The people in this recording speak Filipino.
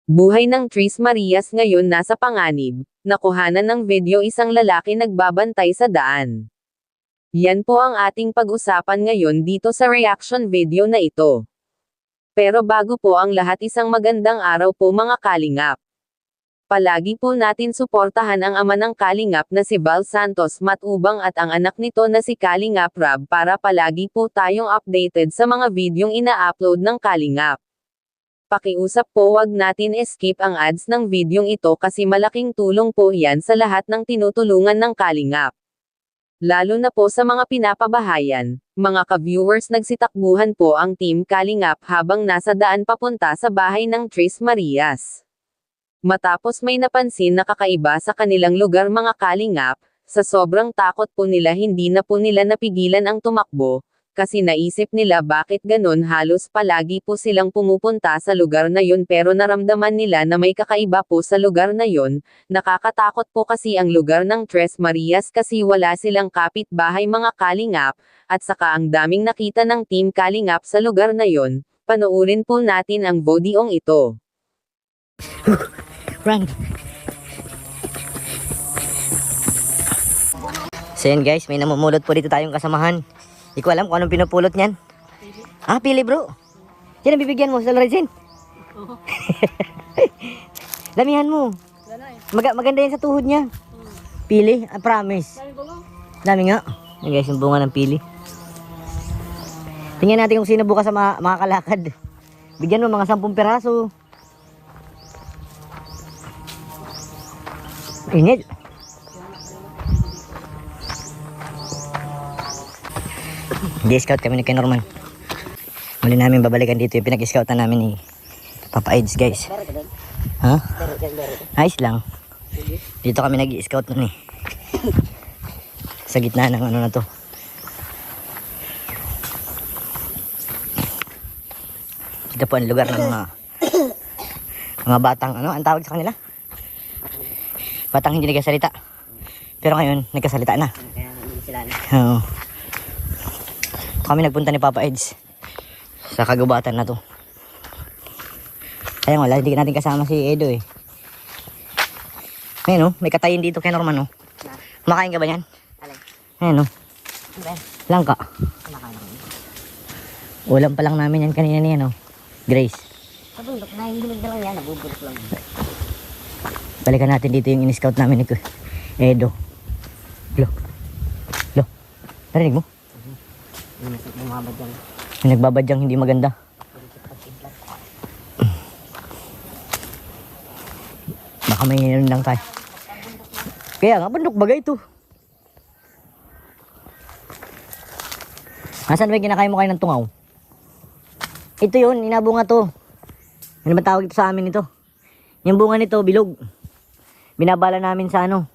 Buhay ng Tris Marias ngayon nasa panganib, nakuhanan ng video isang lalaki nagbabantay sa daan. Yan po ang ating pag-usapan ngayon dito sa reaction video na ito. Pero bago po ang lahat, isang magandang araw po mga kalingap. Palagi po natin suportahan ang ama ng kalingap na si Val Santos Matubang at ang anak nito na si Kalingap Rab para palagi po tayong updated sa mga videong ina-upload ng kalingap. Pakiusap po, wag natin skip ang ads ng videong ito kasi malaking tulong po yan sa lahat ng tinutulungan ng kalingap. Lalo na po sa mga pinapabahayan, mga ka-viewers, nagsitakbuhan po ang Team Kalingap habang nasa daan papunta sa bahay ng Tris Marias. Matapos may napansin na kakaiba sa kanilang lugar mga kalingap, sa sobrang takot po nila hindi na po nila napigilan ang tumakbo. Kasi naisip nila bakit ganon, halos palagi po silang pumupunta sa lugar na yun pero naramdaman nila na may kakaiba po sa lugar na yun. Nakakatakot po kasi ang lugar ng Tres Marias kasi wala silang kapitbahay mga kalingap, at saka ang daming nakita ng Team Kalingap sa lugar na yun. Panoorin po natin ang videong ito. Run. So yan guys, may namumulot po dito tayong kasamahan. Hindi ko alam kung anong pinupulot niyan. Ah, pili bro. Yan ang bibigyan mo sa Lorenzen. Damihan mo. Maganda yan sa tuhod niya. Pili, I promise. Dami nga. Yan guys, yung bunga ng pili. Tingnan natin kung sino bukas sa makakalakad. Bigyan mo mga 10 peraso. Init. Di-scout kami ni kay Norman. Muli namin babalikan dito yung pinag-scoutan namin ni Papa Eds guys. Ha? Ayos lang. Dito kami nag-i-scout nun eh. Sa gitna ng ano na to. Dito po ang lugar ng mga batang ano, ang tawag sa kanila? Batang hindi nagkasalita. Pero ngayon, nagkasalita na. Kaya hindi sila na. Oo. Kami nagpunta ni Papa Eds sa kagubatan na to. Kaya wala, hindi natin kasama si Edo eh. Ayan o, may katayin dito kay Norman o. Makain ka ba yan? Ayan o. Langka. Ulam pa lang namin yan kanina niyan o. Grace. Nabundok na, hindi na lang yan, nabubulok lang. Balikan natin dito yung in-scout namin ni Edo. Lo. Narinig mo? May nagbabadyang hindi maganda. Baka may ngayon lang tayo. Kaya nga, bundok bagay ito. Nasaan ba kinakain mo kayo ng tungaw? Ito yun, inabunga to. Ano ba tawag ito sa amin ito? Yung bunga nito, bilog. Binabala namin sa ano,